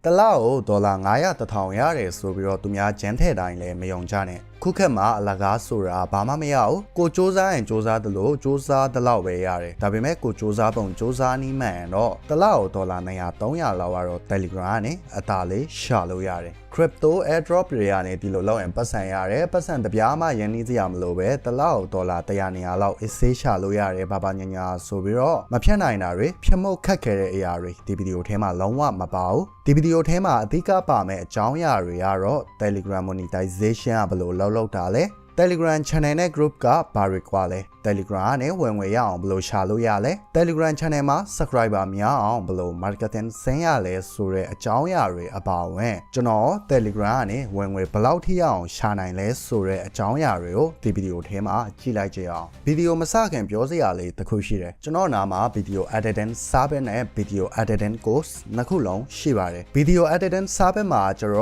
တလောက်ဒေါ်လာ900 1000ရတယ်ဆိုပြီးတော့သူများကျန်းထဲတိုင်းလည်းမယုံကြနဲ့ခုခက်မှာအလကားဆိုတာဘာမှမရဘူးကိုစူးစမ်းရင်စူးစမ်းသလိုစူးစမ်းတလောက်ပဲရတယ်ဒါပေမဲ့ကိုစူးစမ်းပုံစူးစမ်းနီးမှန်တော့တလောက်ဒေါ်လာ200 300လောက်ကတော့ Telegram ကနေအသာလေးရှာလို့ရတယ် Crypto airdrop တွေကနေဒီလိုလောက်ရင်ပတ်စံရတယ်ပတ်စံတပြားမှရင်းနှီးစရာမလိုပဲတလောက်ဒေါ်လာ100 200လောက်အစေးရှာလို့ရတယ်ဘာညာဆိုပြီးတော့မဖြတ်နိုင်တာတွေဖြတ်မှုတ်ခက်ခဲတဲ့အရာတွေဒီဗီဒီယိုထဲမှာလုံးဝမပါဘူးဒီဗီဒီယိုထဲမှာအဓိကပါမယ့်အကြောင်းအရာတွေကတော့ Telegram monetization ကဘယ်လိုလုပ်တာလဲ Telegram channel နဲ့ group ကဘာတွေကွာလဲ Telegram နဲ့ဝင်ငွေရအောင်ဘယ်လိုရှာလို့ရလဲ Telegram channel မှာ subscriber များအောင်ဘယ်လို marketing ဆင်းရလဲဆိုတဲ့အကြောင်းအရာတွေအပါအဝင်ကျွန်တော် Telegram နဲ့ဝင်ငွေဘယ်လောက်ထိအောင်ရှာနိုင်လဲဆိုတဲ့အကြောင်းအရာတွေကိုဒီဗီဒီယိုထဲမှာကြည့်လိုက်ကြအောင်ဗီဒီယိုမစခင်ပြောစရာလေးတစ်ခုရှိတယ်ကျွန်တော်နာမှာ video editing service နဲ့ video editing course နှစ်ခုလုံးရှိပါတယ် video editing service မှာကျွန်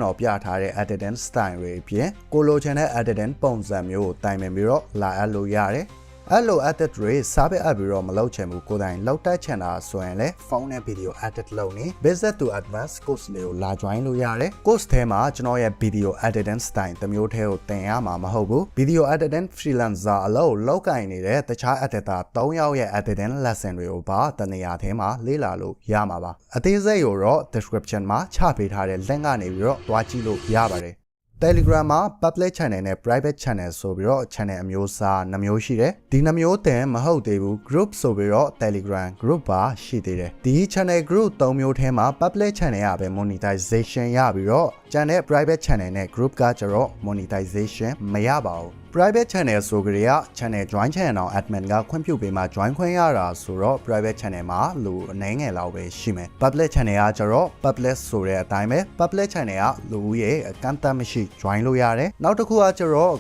တော်ပြထားတဲ့ editing style တွေအပြင်ကိုလိုချင်တဲ့ editing ပုံစံမျိုးတိုင်ပင်ပြီးတော့လာအပ်လို့ရတယ်အဲ့လို edit တွေစားပဲအပ်ပြီးတော့မလုပ်ချင်ဘူးကိုယ်တိုင်လောက်တက်ချင်တာဆိုရင်လည်းဖုန်းနဲ့ video edit လုပ်နေ Basic to Advanced course လေးကိုလာ join လို့ရတယ် course ထဲမှာကျွန်တော်ရဲ့ video editing style တစ်မျိုးတည်းကိုသင်ရမှာမဟုတ်ဘူး video editing freelancer အလုပ်လောက်ကင်နေတဲ့တခြား editor 3ယောက်ရဲ့ editing lesson တွေကိုပါတနေရာထဲမှာလေ့လာလို့ရမှာပါအသေးစိတ်ကိုတော့ description မှာချပေးထားတဲ့ link ကနေပြီးတော့တွားကြည့်လို့ရပါတယ် Telegram မှာ public channel နဲ့ private channel ဆိုပြီးတော့ channel အမျိုးအစား2မျိုးရှိတယ်။ဒီ2မျိုးတည်းမဟုတ်သေးဘူး group ဆိုပြီးတော့ Telegram group ပါရှိသေးတယ်။ဒီ channel group 3မျိုးထဲမှာ public channel ကပဲ monetization ရပြီးတော့ကျန်တဲ့ private channel နဲ့ group ကကျတော့ monetization မရပါဘူး။ private channel ဆိုကြရ channel join channel admin ကခွင့်ပြုပေးမှ join ခွင့်ရတာဆိုတော့ private channel မှာလူအနည်းငယ်လောက်ပဲရှိမယ် public channel ကကျတော့ public ဆိုတဲ့အတိုင်းပဲ public channel ကလူရဲ့အကန့်အသတ်မရှိ join လို့ရတယ်နောက်တစ်ခုကကျတော့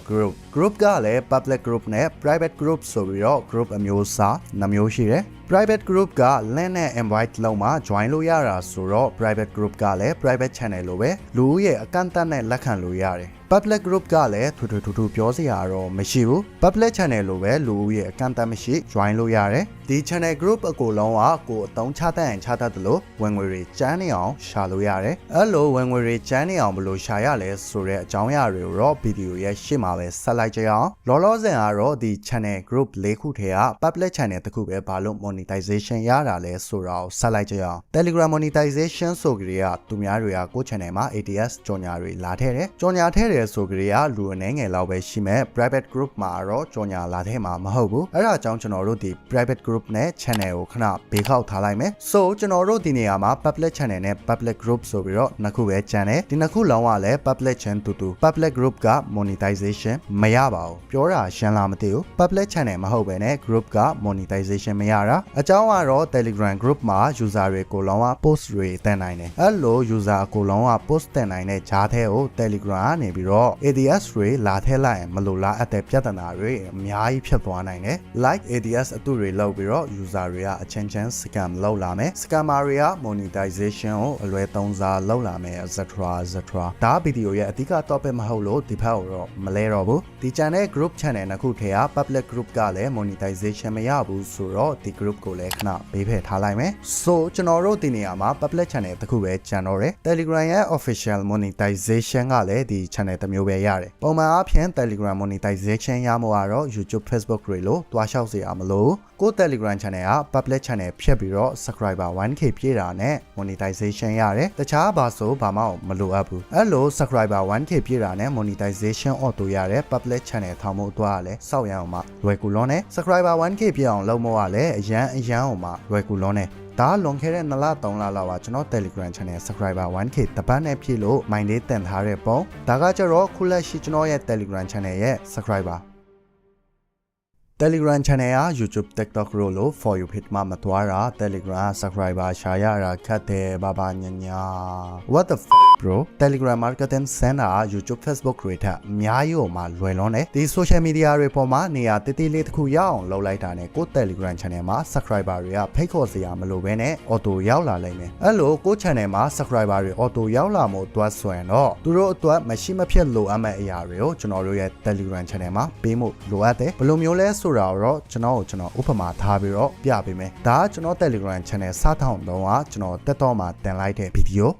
group ကလည်း public group နဲ့ private group ဆိုပြီးတော့ group အမျိုးအစား2မျိုးရှိတယ်private group က link နဲ့ invite လုံးမှာ join လို့ရတာဆိုတော့ private group ကလည်း private channel လိုပဲလူရဲ့အကန့်အသတ်နဲ့လက်ခံလို့ရတယ် public group ကလည်းထူထူပြောစရာတော့မရှိဘူး public channel လိုပဲလူရဲ့အကန့်အသတ်မရှိ join လို့ရတယ်ဒီ channel group အကိုလုံးကကိုအသုံးချတတ်ရင်ချတတ်တယ်လို့ဝင်ငွေတွေကျန်းနေအောင်ရှာလို့ရတယ်အဲ့လိုဝင်ငွေတွေကျန်းနေအောင်ဘယ်လိုရှာရလဲဆိုတဲ့အကြောင်းအရာတွေကိုတော့ဗီဒီယိုရဲ့ရှေ့မှာပဲဆက်လိုက်ကြအောင်လောလောဆယ်ကတော့ဒီ channel group ၄ခုထဲက public channel တစ်ခုပဲဘာလို့ monetization ရတာလဲဆိုတာကိုဆက်လိုက်ကြအောင် Telegram monetization ဆိုကြရသူများတွေကကို channel မှာ ATS ကြော်ညာတွေလာထဲတယ်ကြော်ညာထဲတယ်ဆိုကြရလူအနည်းငယ်လောက်ပဲရှိမဲ့ private group မှာတော့ကြော်ညာလာထဲမှာမဟုတ်ဘူးအဲ့ဒါကြောင့်ကျွန်တော်တို့ဒီ private group နဲ့ channel ကိုခဏဘေးခောက်ထားလိုက်မယ် so ကျွန်တော်တို့ဒီနေရာမှာ public channel နဲ့ public group ဆိုပြီးတော့နှစ်ခုပဲကျန်တယ်ဒီနှစ်ခုလုံးကလည်း public channel တူ public group က monetization မရပါဘူးပြောတာရှင်းလားမသိဘူး public channel မဟုတ်ဘဲနဲ့ group က monetization မရတာအကြောင်းကတော့ Telegram group မှာ user တွေကိုလုံးဝ post တွေတင်နိုင်တယ်အဲ့လို user ကိုလုံးဝ post တင်နိုင်တဲ့ဂျားထဲကို Telegram ကနေပြီးတော့ ADS တွေလာထည့်လိုက်ရင်မလိုလားအပ်တဲ့ပြဿနာတွေအများကြီးဖြစ်သွားနိုင်တယ် like ADS အတုတွေလောက်ပြီးတော့ user တွေကအချင်းချင်း scam လောက်လာမယ် scammer တွေက monetization ကိုအလွဲသုံးစားလောက်လာမယ် etc ဒါဗီဒီယိုရဲ့အဓိက topic မဟုတ်လို့ဒီဘက်ကိုတော့မလဲတော့ဘူးဒီ channel group channel နှစ်ခုထဲက public group ကလည်း monetization မရဘူးဆိုတော့ဒီ group ကိုလည်းခဏဘေးဖယ်ထားလိုက်မယ် so ကျွန်တော်တို့ဒီနေရာမှာ public channel တစ်ခုပဲကျန်တော့တယ် Telegram ရဲ့ official monetization ကလည်းဒီ channel တစ်မျိုးပဲရတယ်ပုံမှန်အားဖြင့် Telegram monetization ရမှာတော့ YouTube Facebook တွေလို့တွားလျှောက်စရာမလိုကို Telegram channel က public channel ဖြတ်ပြီးတော့ subscriber 1k ပြည့်တာနဲ့ monetization ရတယ်တခြားဘာဆိုဘာမှမလိုအပ်ဘူးအဲ့လို subscriber 1k ပြည့်တာနဲ့ monetization auto ရတဲ့ public channel ထောင်ဖို့တွားရလဲစောက်ရအောင်မှလွယ်ကူလွန်းနဲ့ subscriber 1k ပြည့်အောင်လုပ်မို့ရလဲအရန်အောင်မှလွယ်ကူလွန်းနဲ့ဒါလွန်ခဲ့တဲ့2လ3လလောက်ပါကျွန်တော် Telegram channel subscriber 1k တပတ်နဲ့ပြည့်လို့ mind လေးတင်ထားတဲ့ပုံဒါကကျတော့ခုလက်ရှိကျွန်တော်ရဲ့ Telegram channel ရဲ့ subscriber Telegram channel က YouTube TikTok လို့ for you page မှာမသွားတာ Telegram subscriber ရှာရတာခက်တယ်ဘာညာ What the fuck bro Telegram marketing center YouTube Facebook တွေထက်အများကြီးဟိုမှာလွယ်လွန်းတယ်ဒီ social media တွေပေါ်မှာနေရာတည်တည်လေးတစ်ခုရအောင်လုပ်လိုက်တာနဲ့ကို Telegram channel မှာ subscriber တွေကဖိတ်ခေါ်စရာမလိုဘဲနဲ့ auto ရောက်လာလိမ့်မယ်အဲ့လိုကို channel မှာ subscriber တွေ auto ရောက်လာမှုအတွက်ဆိုရင်တော့သူတို့အတွက်မရှိမဖြစ်လိုအပ်မဲ့အရာတွေကိုကျွန်တော်တို့ရဲ့ Telegram channel မှာပေးမှုလိုအပ်တယ်ဘယ်လိုမျိုးလဲဆိုတာတော့ကျွန်တော်ဥပမာထားပြီးတော့ပြပေးမယ်ဒါကကျွန်တော် Telegram channel စထောင်တော့ကျွန်တော်တက်တော့မှာတင်လိုက်တဲ့ဗီဒီယို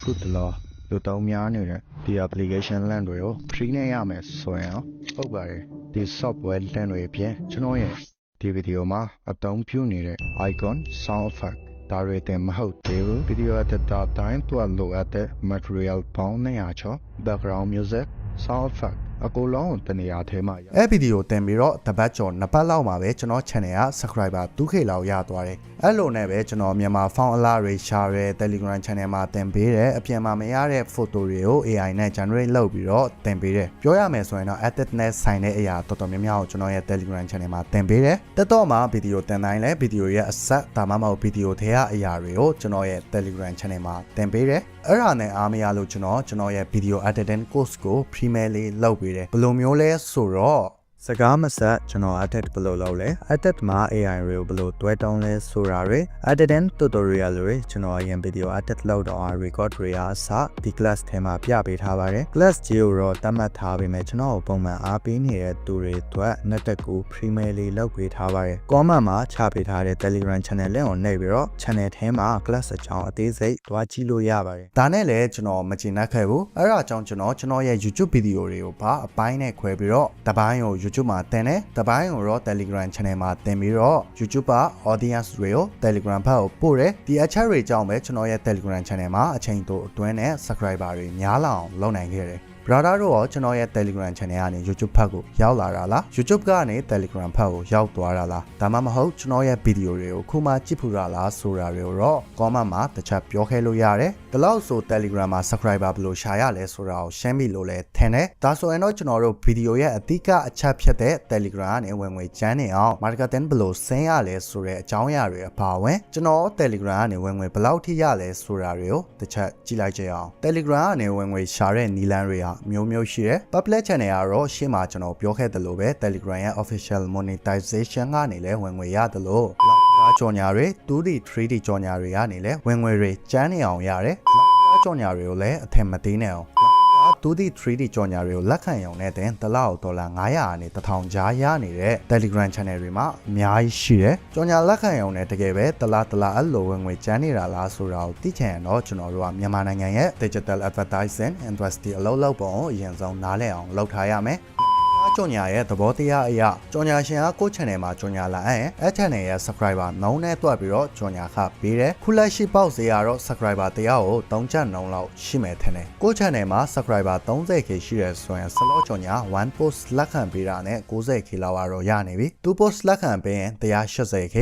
ခုတလောလူတောင်းများနေတဲ့ဒီ application land တွေကို free နဲ့ရမယ်ဆိုရင်ဟုတ်ပါတယ်ဒီ software land တွေအပြင်ကျွန်တော်ရဲ့ဒီ video မှာအသုံးပြုနေတဲ့ icon sound effect ဒါတွေတင်မဟုတ်သေးဘူး video editor တိုင်းတွက်လိုအပ်တဲ့ material ပေါင်း200ကျော် background music sound effect အကူလုံးတနေရာထဲမှာအဲ့ဗီဒီယိုတင်ပြီးတော့တပတ်ကျော်2ပတ်လောက်မှာပဲကျွန်တော် channel က subscriber 2k လောက်ရသွားတယ်အဲ့လိုနဲ့ပဲကျွန်တော်မြန်မာ font alert တွေ share ရဲ Telegram channel မှာတင်ပေးတယ်အပြင်မှာမရတဲ့ photo တွေကို AI နဲ့ generate လုပ်ပြီးတော့တင်ပေးတယ်ပြောရမယ်ဆိုရင်တော့ edit နဲ့ဆိုင်တဲ့အရာတော်တော်များများကိုကျွန်တော်ရဲ့ Telegram channel မှာတင်ပေးတယ်တက်တော့မှာဗီဒီယိုတင်တိုင်းလဲဗီဒီယိုရဲ့အဆက်ဒါမှမဟုတ်ဗီဒီယိုထဲကအရာတွေကိုကျွန်တော်ရဲ့ Telegram channel မှာတင်ပေးတယ်အဲ့ဒါနဲ့အားမရလို့ကျွန်တော်ရဲ့ video editing course ကို premier လေးလုပ်ပေးတယ်ဘယ်လိုမျိုးလဲဆိုတော့စကားမဆက်ကျွန်တော် edit ဘယ်လိုလုပ်လဲ edit မှာ AI တွေကိုဘယ်လိုတွဲတောင်းလဲဆိုတာတွေ editing tutorial တွေကျွန်တော်အရင် video edit လုပ်တော့ record တွေအားစဒီ class ထဲမှာပြပေးထားပါတယ် class ကြီးကိုတော့တတ်မှတ်ထားပေမဲ့ကျွန်တော်ပုံမှန်အားပေးနေတဲ့သူတွေအတွက် network ကို premier လေးလုပ်ပေးထားပါတယ် comment မှာချပေးထားတဲ့ Telegram channel link ကိုနှိပ်ပြီးတော့ channel ထဲမှာ class အကြောင်းအသေးစိတ်တွားကြည့်လို့ရပါတယ်ဒါနဲ့လည်းကျွန်တော်မကျေနပ်ခဲ့ဘူးအဲ့ဒါကြောင့်ကျွန်တော်ရဲ့ YouTube video တွေကိုပါအပိုင်းနဲ့ခွဲပြီးတော့တပိုင်းကိုYouTube မှာတင်တယ်တပိုင်းကိုတော့ Telegram channel မှာတင်ပြီးတော့ YouTube က audience တွေကို Telegram ဘက်ကိုပို့တယ်ဒီအချက်တွေကြောင့်ပဲကျွန်တော်ရဲ့ Telegram channel မှာအချိန်တိုအတွင်းနဲ့ subscriber တွေများလာအောင်လုပ်နိုင်ခဲ့တယ်brother တို့ရောကျွန်တော်ရဲ့ Telegram channel ကနေ YouTube ဖက်ကိုရောက်လာတာလား YouTube ကနေ Telegram ဖက်ကိုရောက်သွားတာလားဒါမှမဟုတ်ကျွန်တော်ရဲ့ video တွေကိုခုမှကြည့်ဖူးတာလားဆိုတာတွေကိုတော့ comment မှာတစ်ချက်ပြောခဲ့လို့ရတယ်ဒီလောက်ဆို Telegram မှာ subscriber ဘယ်လိုရှာရလဲဆိုတာကိုရှင်းပြီလို့လဲထင်တယ်ဒါဆိုရင်တော့ကျွန်တော်တို့ video ရဲ့အဓိကအချက်ဖြစ်တဲ့ Telegram ကနေဝင်ငွေကျန်းနေအောင် marketing ဘယ်လိုဆင်းရလဲဆိုတဲ့အကြောင်းအရာတွေအပါအဝင်ကျွန်တော် Telegram ကနေဝင်ငွေဘယ်လောက်ထိရလဲဆိုတာတွေကိုတစ်ချက်ကြည့်လိုက်ကြအောင် Telegram ကနေဝင်ငွေရှာတဲ့နည်းလမ်းတွေကမျိုးမျိုးရှိတယ် public channel ကတော့ရှေ့မှာကျွန်တော်ပြောခဲ့သလိုပဲ Telegram ရဲ့ official monetization ကနေလည်းဝင်ငွေရတယ်လို့လောက်ကြော်ညာတွေ 2D 3D ကြော်ညာတွေကနေလည်းဝင်ငွေတွေကျန်းနေအောင်ရတယ်လောက်ကြော်ညာတွေကိုလည်းအထင်မသေးနဲ့အောင်2D 3D ကြော်ညာတွေကိုလက်ခံရုံနဲ့တင်တစ်လောက်$900ကနေ1000ကြားရနေတဲ့ Telegram channel တွေမှာအများကြီးရှိတယ်။ကြော်ညာလက်ခံရုံနဲ့တကယ်ပဲတစ်လားအဲ့လိုဝင်ငွေကျန်းနေတာလားဆိုတာကိုသိချင်ရင်တော့ကျွန်တော်တို့ကမြန်မာနိုင်ငံရဲ့ digital advertising industry အလုပ်လုပ်ပုံကိုအရင်ဆုံးနားလည်အောင်လုပ်ထားရမယ်။ကြော်ညာရဲ့သဘောတရားအရကြော်ညာရှင်ကကိုယ့် channel မှာကြော်ညာလာရင်အဲ့ channel ရဲ့ subscriber နှုန်းနဲ့တွက်ပြီးတော့ကြော်ညာခပေးတယ်ခုလက်ရှိပေါက်စေရတော့ subscriber တရားကို3ကျပ်နှုန်းလောက်ရှိမယ်ထင်တယ်ကိုယ့် channel မှာ subscriber 30k ရှိတယ်ဆိုရင် slot ကြော်ညာ1 post လက်ခံပေးတာနဲ့ 90k လောက်ကတော့ရနေပြီ2 post လက်ခံပေးရင် 180k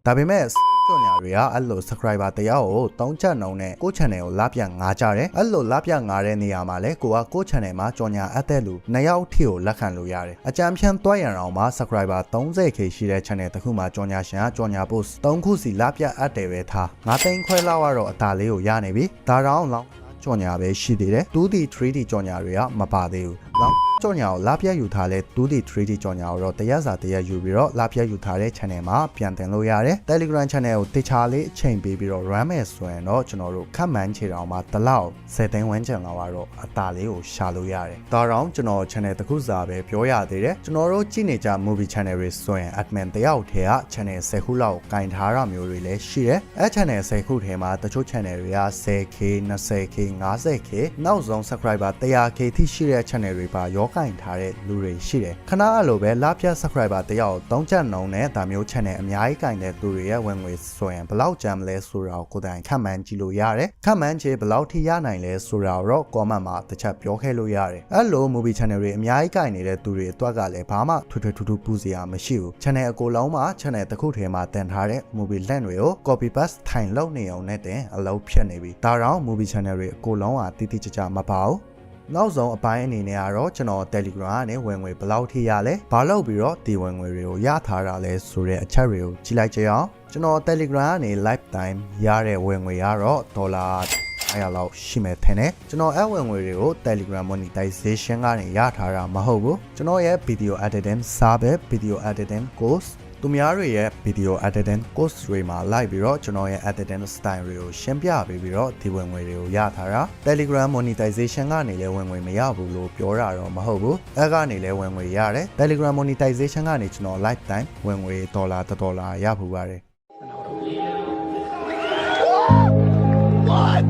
ဒါပေမဲ့ကြော်ညာတွေကအဲ့လို subscriber တရားကို3ချက်နှုန်းနဲ့ကို channel ကိုလပြ9ကြတယ်အဲ့လိုလပြ9တဲ့နေရာမှာလဲကိုက channel မှာကြော်ညာအပ်တဲ့လူ2ယောက်ထိကိုလက်ခံလို့ရတယ်အကြံဖြန့်တွက်ရအောင်မှာ subscriber 30k ရှိတဲ့ channel တစ်ခုမှာကြော်ညာရှင်ကကြော်ညာ post 3ခုစီလပြအပ်တယ်ပဲထား9သိန်းခွဲလောက်ကတော့အသာလေးကိုရနေပြီဒါတော့လောင်းကြော်ညာပဲရှိသေးတယ် 2D 3D ကြော်ညာတွေကမပါသေးဘူးလောင်းကြော်ညာကိုလပြယူထားလဲ 2D 3D ကြော်ညာကိုတော့တရက်စာတရက်ယူပြီးတော့လပြယူထားတဲ့ channel မှာပြန်တင်လို့ရတယ် Telegram channel ကိုတခြားလေးအချိန်ပေးပြီးတော့ run မယ်ဆိုရင်တော့ကျွန်တော်တို့ခက်မှန်းချေတောင်မှာတစ်လောက်10သိန်းဝန်းကျင်လောက်ကတော့အသာလေးကိုရှာလို့ရတယ်ဒါတော့ကျွန်တော် channel တစ်ခုစာပဲပြောရသေးတယ်ကျွန်တော်တို့ကြည့်နေကြ movie channel တွေဆိုရင် admin တယောက်ထဲက channel 10ခုလောက်ကင်ထားတာမျိုးတွေလည်းရှိတယ်အဲ channel 10ခုထဲမှာတချို့ channel တွေက 10k 20k 50k နောက်ဆုံး subscriber 100k ထိရှိတဲ့ channel တွေပါရောကင်ထားတဲ့လူတွေရှိတယ်ခဏအဲ့လိုပဲလပြ subscriber တယောက်3ကျပ်နှုန်းနဲ့ဒါမျိုး channel အများကြီးကင်တဲ့သူတွေရဲ့ဝင်ငွေဆိုရင်ဘယ်လောက်ကျန်မလဲဆိုတာကိုကိုယ်တိုင်ခန့်မှန်းကြည့်လို့ရတယ်ခန့်မှန်းချေဘယ်လောက်ထိရနိုင်လဲဆိုတာတော့ comment မှာတစ်ချက်ပြောခဲ့လို့ရတယ်အဲ့လို movie channel တွေအများကြီးကင်နေတဲ့သူတွေအတွက်ကလည်းဘာမှထွေထူးပူစရာမရှိဘူး channel အကိုလုံးမှာ channel တစ်ခုထဲမှာတင်ထားတဲ့ movie link တွေကို copy paste ထိုင်လုပ်နေအောင်နဲ့တင်အလုပ်ဖြစ်နေပြီဒါတော့ movie channel တွေအကိုလုံးဟာတိတိကျကျမပါဘူးနောက်ဆုံးအပိုင်းအနေနဲ့ကတော့ကျွန်တော် Telegram ကနေဝင်ငွေဘယ်လောက်ထိရလဲဘာလို့ပြီးတော့ဒီဝင်ငွေတွေကိုရထားတာလဲဆိုတဲ့အချက်တွေကိုကြည့်လိုက်ကြအောင်ကျွန်တော် Telegram ကနေ lifetime ရတဲ့ဝင်ငွေကတော့$900လောက်ရှိမယ်ထင်တယ်ကျွန်တော်အဝင်ငွေတွေကို Telegram monetization ကနေရထားတာမဟုတ်ဘူးကျွန်တော်ရဲ့ video editing service video editing courseသူများတွေရဲ့ video editing course တွေမှာလိုက်ပြီးတော့ကျွန်တော်ရဲ့ editing style တွေကိုရှင်းပြပေးပြီးတော့ဒီဝင်ငွေတွေကိုရထားတာ Telegram monetization ကနေလည်းဝင်ငွေမရဘူးလို့ပြောတာတော့မဟုတ်ဘူးအဲကနေလည်းဝင်ငွေရတယ် Telegram monetization ကနေကျွန်တော် lifetime ဝင်ငွေ$1ရဖူးပါတယ် What?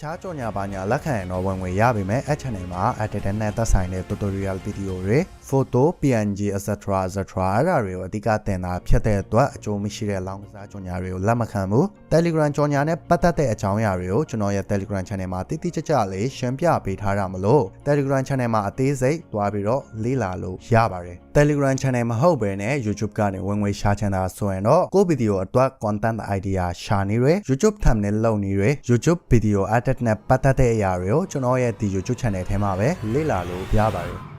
ခြားကြော်ညာပါညာလက်ခံရင်တော့ဝင်ငွေရပါမယ်အဲ့ channel မှာ editor နဲ့သက်ဆိုင်တဲ့ tutorial video တွေ photo PNG etc etc အဲ့ဒါတွေကိုအဓိကတင်တာဖြစ်တဲ့အတွက်အကျိုးမရှိတဲ့လောင်းကစားကြော်ညာတွေကိုလက်မခံဘူး Telegram ကြော်ညာနဲ့ပတ်သက်တဲ့အကြောင်းအရာတွေကိုကျွန်တော်ရဲ့ Telegram channel မှာတိတိကျကျလေးရှင်းပြပေးထားတာမလို့ Telegram channel မှာအသေးစိတ်တွားပြီးတော့လေ့လာလို့ရပါတယ် Telegram channel မဟုတ်ဘဲနဲ့ YouTube ကနေဝင်ငွေရှာချင်တာဆိုရင်တော့ကိုဗီဒီယိုအတွက် content idea ရှာနေရ YouTube thumbnail လုပ်နေရ YouTube video edit နဲ့ပတ်သက်တဲ့အရာတွေကိုကျွန်တော်ရဲ့ဒီ YouTube channel ထဲမှာပဲလေ့လာလို့ရပါတယ်